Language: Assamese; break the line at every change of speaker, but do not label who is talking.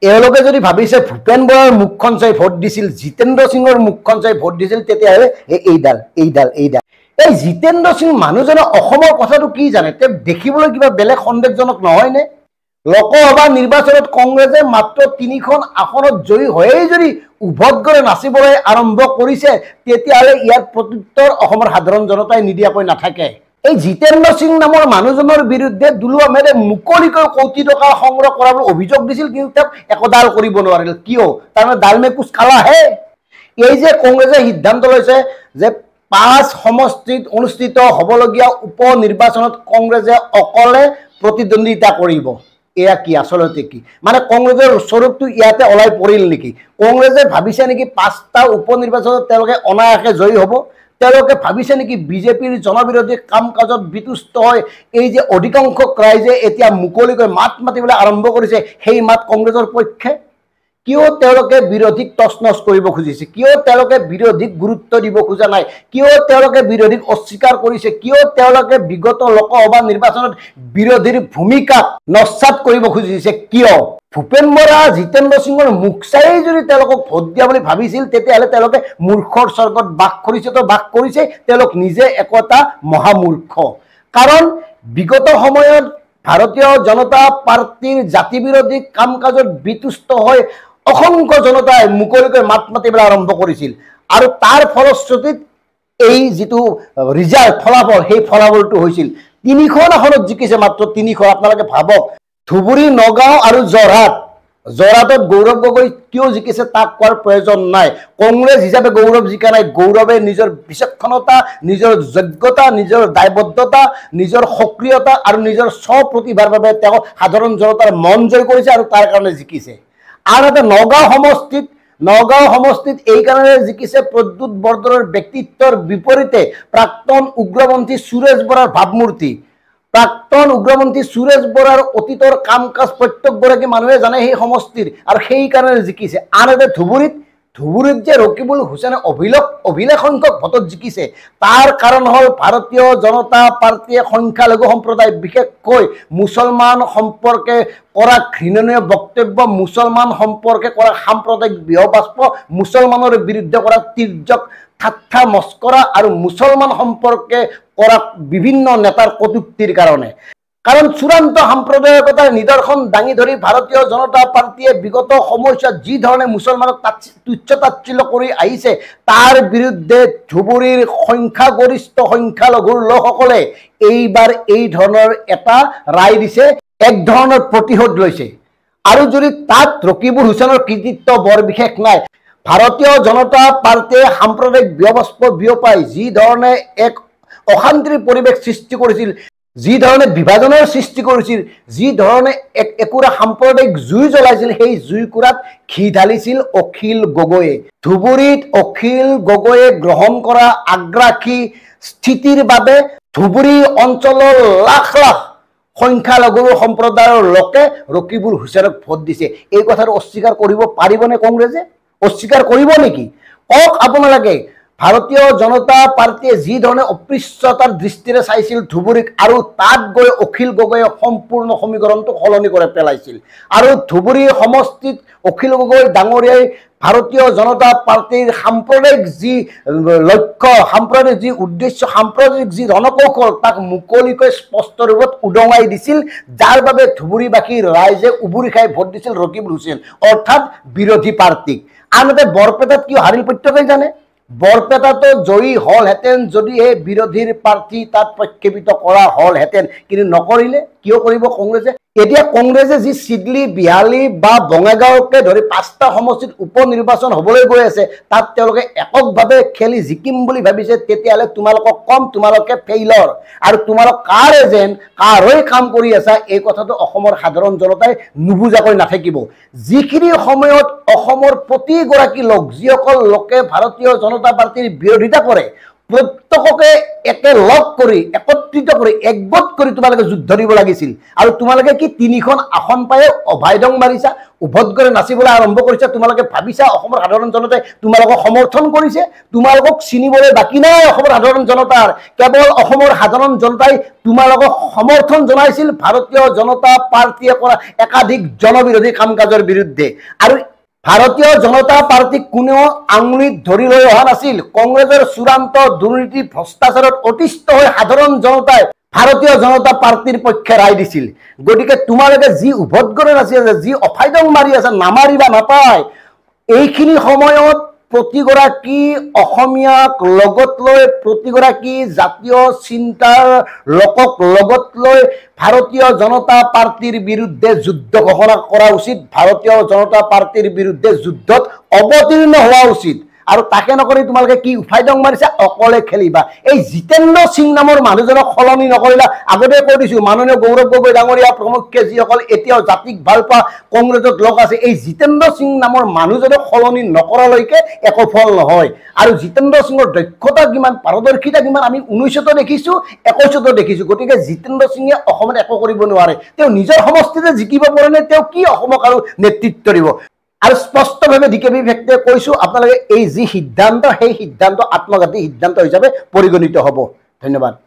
এওঁলোকে যদি ভাবিছে ভূপেন বৰাৰ মুখখন চাই ভোট দিছিল, জিতেন্দ্ৰ সিঙৰ মুখখন চাই ভোট দিছিল, তেতিয়াহ'লে এইডাল এই জিতেন্দ্ৰ সিং মানুহজনে অসমৰ কথাটো কি জানে? তেওঁ দেখিবলৈ কিবা বেলেগ সন্দেহজনক নহয়নে? লোকসভা নিৰ্বাচনত কংগ্ৰেছে মাত্ৰ 3খন আসনত জয়ী হৈয়ে যদি উভতগৰে নাচিবলৈ আৰম্ভ কৰিছে, তেতিয়াহ'লে ইয়াৰ প্ৰত্যুত্তৰ অসমৰ সাধাৰণ জনতাই নিদিয়াকৈ নাথাকে। এই জিতেন্দ্ৰ সিং নামৰ মানুহজনৰ বিৰুদ্ধে দুলু আহমেদে মুকলিকৈ কোটি টকা সংগ্ৰহ কৰাৰ অভিযোগ দিছিল, কিন্তু তেওঁক একোডাল কৰিব নোৱাৰিল। কিয়? তাৰমানে ডাল মে কুছ কালা হে। এই যে কংগ্ৰেছে সিদ্ধান্ত লৈছে যে 5 সমষ্টিত অনুষ্ঠিত হ'বলগীয়া উপ নিৰ্বাচনত কংগ্ৰেছে অকলে প্ৰতিদ্বন্দ্বিতা কৰিব, এয়া কি আচলতে কি? মানে কংগ্ৰেছৰ স্বৰূপটো ইয়াতে ওলাই পৰিল নেকি? কংগ্ৰেছে ভাবিছে নেকি 5টা উপ নিৰ্বাচনত তেওঁলোকে অনায়াসে জয়ী হ'ব? তেওঁলোকে ভাবিছে নেকি বিজেপিৰ জনবিৰোধী কাম কাজত বিতুষ্ট হয় এই যে অধিকাংশ ৰাইজে এতিয়া মুকলিকৈ মাত মাতিবলৈ আৰম্ভ কৰিছে, সেই মাত কংগ্ৰেছৰ পক্ষে? কিয় তেওঁলোকে বিৰোধীক তছনছ কৰিব খুজিছে? কিয় তেওঁলোকে বিৰোধীক গুৰুত্ব দিব খোজা নাই? কিয় তেওঁলোকে বিৰোধীক অস্বীকাৰ কৰিছে? কিয় তেওঁলোকে বিগত লোকসভা নিৰ্বাচনত বিৰোধীৰ ভূমিকাক নস্যাৎ কৰিব খুজিছে? কিয়? ভূপেন বৰা জিতেন্দ্ৰ সিঙৰ মুখ চাই যদি তেওঁলোকক ভোট দিয়া বুলি ভাবিছিল, তেতিয়াহ'লে তেওঁলোকে মূৰ্খৰ স্বৰ্গত বাস কৰিছেতো বাস কৰিছে, তেওঁলোক নিজে একোটা মহামূৰ্খ। কাৰণ বিগত সময়ত ভাৰতীয় জনতা পাৰ্টিৰ জাতি বিৰোধী কাম কাজত বিতুষ্ট হৈ অসংখ্য জনতাই মুকলিকৈ মাত মাতিবলৈ আৰম্ভ কৰিছিল, আৰু তাৰ ফলশ্ৰুতিত এই যিটো ৰিজাল্ট ফলাফল, সেই ফলাফলটো হৈছিল 3খন আসনত জিকিছে, মাত্ৰ 3খন। আপোনালোকে ভাবক, ধুবুৰী, নগাঁও আৰু যোৰহাটত গৌৰৱ গগৈ কিয় জিকিছে তাক কোৱাৰ প্ৰয়োজন নাই। কংগ্ৰেছ হিচাপে গৌৰৱ জিকা নাই। গৌৰৱে নিজৰ বিচক্ষণতা, নিজৰ যোগ্যতা, নিজৰ দায়বদ্ধতা, নিজৰ সক্ৰিয়তা আৰু নিজৰ স্বপ্ৰতিভাৰ বাবে তেওঁ সাধাৰণ জনতাৰ মন জয় কৰিছে, আৰু তাৰ কাৰণে জিকিছে। আনহাতে নগাঁও সমষ্টিত এই কাৰণে জিকিছে প্ৰদ্যুৎ বৰদলৈৰ ব্যক্তিত্বৰ বিপৰীতে প্ৰাক্তন উগ্ৰপন্থী সুৰেশ বৰাৰ ভাৱমূৰ্তি। প্ৰাক্তন উগ্ৰপন্থী সুৰেশ বৰাৰ অতীতৰ কাম কাজ প্ৰত্যেকগৰাকী মানুহে জানে সেই সমষ্টিৰ, আৰু সেই কাৰণে জিকিছে। আনহাতে ধুবুৰীত যে ৰকিবুল হুছেইনে অভিলেখ সংখ্যক ভোটত জিকিছে, তাৰ কাৰণ হ'ল ভাৰতীয় জনতা পাৰ্টীয়ে সংখ্যালঘু সম্প্ৰদায়, বিশেষকৈ মুছলমান সম্পৰ্কে কৰা ঘৃণনীয় বক্তব্য, মুছলমান সম্পৰ্কে কৰা সাম্প্ৰদায়িক বিহবাস্প, মুছলমানৰ বিৰুদ্ধে কৰা তিৰ্যক ঠাট্টা মস্কৰা আৰু মুছলমান সম্পৰ্কে কৰা বিভিন্ন নেতাৰ কটুক্তিৰ কাৰণে। কাৰণ চূড়ান্ত সাম্প্ৰদায়িকতাৰ নিদৰ্শন দাঙি ধৰি ভাৰতীয় জনতা পাৰ্টীয়ে বিগত সময়ছোৱাত যি ধৰণে মুছলমানক তুচ্ছ তাচ্ছিল্য কৰি আহিছে, তাৰ বিৰুদ্ধে ধুবুৰীৰ সংখ্যাগৰিষ্ঠ সংখ্যালঘুৰ লোকসকলে এইবাৰ এই ধৰণৰ এটা ৰায় দিছে, এক ধৰণৰ প্ৰতিশোধ লৈছে। আৰু যদি তাত ৰকিবুল হুছেইনৰ কৃতিত্ব বৰ বিশেষ নাই। ভাৰতীয় জনতা পাৰ্টীয়ে সাম্প্ৰদায়িক বিয়বাস্প বিয়পাই যি ধৰণে এক অশান্তিৰ পৰিৱেশ সৃষ্টি কৰিছিল, যি ধৰণে বিভাজনৰ সৃষ্টি কৰিছিল, যি ধৰণে একোৰা সাম্প্ৰদায়িক জুই জ্বলাইছিল, সেই জুইকুৰাত ঘি ঢালিছিল অখিল গগৈয়ে। ধুবুৰীত অখিল গগৈয়ে গ্ৰহণ কৰা আগ্ৰাসী স্থিতিৰ বাবে ধুবুৰী অঞ্চলৰ লাখ লাখ সংখ্যালঘু সম্প্ৰদায়ৰ লোকে ৰকিবুল হুছেইনক ভোট দিছে। এই কথাটো অস্বীকাৰ কৰিব পাৰিবনে কংগ্ৰেছে? অস্বীকাৰ কৰিব নেকি? কওক আপোনালোকে। ভাৰতীয় জনতা পাৰ্টীয়ে যি ধৰণে অপৃশ্যতাৰ দৃষ্টিৰে চাইছিল ধুবুৰীক, আৰু তাত গৈ অখিল গগৈয়ে সম্পূৰ্ণ সমীকৰণটো সলনি কৰি পেলাইছিল। আৰু ধুবুৰী সমষ্টিত অখিল গগৈ ডাঙৰীয়াই ভাৰতীয় জনতা পাৰ্টীৰ সাম্প্ৰদায়িক যি লক্ষ্য, সাম্প্ৰদায়িক যি উদ্দেশ্য, সাম্প্ৰদায়িক যি ৰণকৌশল, তাক মুকলিকৈ স্পষ্ট ৰূপত উদঙাই দিছিল, যাৰ বাবে ধুবুৰীবাসী ৰাইজে উবুৰি খাই ভোট দিছিল ৰকিবুল হুছেইন, অৰ্থাৎ বিৰোধী পাৰ্টীক। আনহাতে বৰপেটাত কিয় হাৰিল প্ৰত্যেকেই জানে। বৰপেটাতো জয়ী হ'লহেঁতেন যদিহে বিৰোধীৰ প্ৰাৰ্থী তাত প্ৰক্ষেপিত কৰা হ'লহেঁতেন, কিন্তু নকৰিলে। কিয় কৰিব কংগ্ৰেছে? এতিয়া কংগ্ৰেছে যি চিডলি, বিহালী বা বঙাইগাঁৱকে ধৰি 5টা সমষ্টিত উপ নিৰ্বাচন হ'বলৈ গৈ আছে, তাত তেওঁলোকে এককভাৱে খেলি জিকিম বুলি ভাবিছে, তেতিয়াহ'লে তোমালোকক কম, তোমালোকে ফেইলৰ। আৰু তোমালোক কাৰ এজেণ্ট, কাৰ হৈ কাম কৰি আছা, এই কথাটো অসমৰ সাধাৰণ জনতাই নুবুজাকৈ নাথাকিব। যিখিনি সময়ত অসমৰ প্ৰতিগৰাকী লোক, যিসকল লোকে ভাৰতীয় জনতা পাৰ্টীৰ বিৰোধিতা কৰে, প্ৰত্যেককে একেলগ কৰি একত্ৰিত কৰি একগোট কৰি তোমালোকে যুদ্ধ দিব লাগিছিল আৰু তোমালোকে কি তিনিখন আসন পাই অভাইদং মাৰিছা উভতগৰে নাচিবলৈ আৰম্ভ কৰিছা তোমালোকে ভাবিছা অসমৰ সাধাৰণ জনতাই তোমালোকক সমৰ্থন কৰিছে তোমালোকক চিনিবলৈ বাকী নাই অসমৰ সাধাৰণ জনতাৰ কেৱল অসমৰ সাধাৰণ জনতাই তোমালোকক সমৰ্থন জনাইছিল ভাৰতীয় জনতা পাৰ্টীয়ে কৰা একাধিক জনবিৰোধী কাম কাজৰ বিৰুদ্ধে আৰু ভাৰতীয় জনতা পাৰ্টীক কোনেও আঙুলিত ধৰি লৈ অহা নাছিল কংগ্ৰেছৰ চূড়ান্ত দুৰ্নীতি ভ্ৰষ্টাচাৰত অতিষ্ঠ হৈ সাধাৰণ জনতাই ভাৰতীয় জনতা পাৰ্টীৰ পক্ষে ৰায় দিছিল গতিকে তোমালোকে যি উভতগৰে নাচি আছে যি অফাইদং মাৰি আছে নামাৰিবা নাপায় এইখিনি সময়ত প্ৰতিগৰাকী অসমীয়াক লগত লৈ প্ৰতিগৰাকী জাতীয় চিন্তাৰ লোকক লগত লৈ ভাৰতীয় জনতা পাৰ্টীৰ বিৰুদ্ধে যুদ্ধ ঘোষণা কৰা উচিত ভাৰতীয় জনতা পাৰ্টীৰ বিৰুদ্ধে যুদ্ধত অৱতীৰ্ণ হোৱা উচিত আৰু তাকে নকৰি তোমালোকে কি উফাইদং মাৰিছা অকলে খেলিবা এই জিতেন্দ্ৰ সিং নামৰ মানুহজনক সলনি নকৰিলা আগতে কৈ দিছো মাননীয় গৌৰৱ গগৈ ডাঙৰীয়া প্ৰমুখ্যে যিসকল এতিয়াও জাতিক ভাল পোৱা কংগ্ৰেছত লোক আছে এই জিতেন্দ্ৰ সিং নামৰ মানুহজনক সলনি নকৰালৈকে একো ফল নহয় আৰু জিতেন্দ্ৰ সিঙৰ দক্ষতা কিমান পাৰদৰ্শিতা কিমান আমি 19তো দেখিছো 21তো দেখিছো গতিকে জিতেন্দ্ৰ সিঙে অসমত একো কৰিব নোৱাৰে তেওঁ নিজৰ সমষ্টিতে জিকিব পাৰে নে তেওঁ কি অসমক আৰু নেতৃত্ব দিব আৰু স্পষ্টভাৱে ডিকেবি ফেক্টে কৈছো আপোনালোকে এই যি সিদ্ধান্ত সেই সিদ্ধান্ত আত্মঘাতী সিদ্ধান্ত হিচাপে পৰিগণিত হ'ব ধন্যবাদ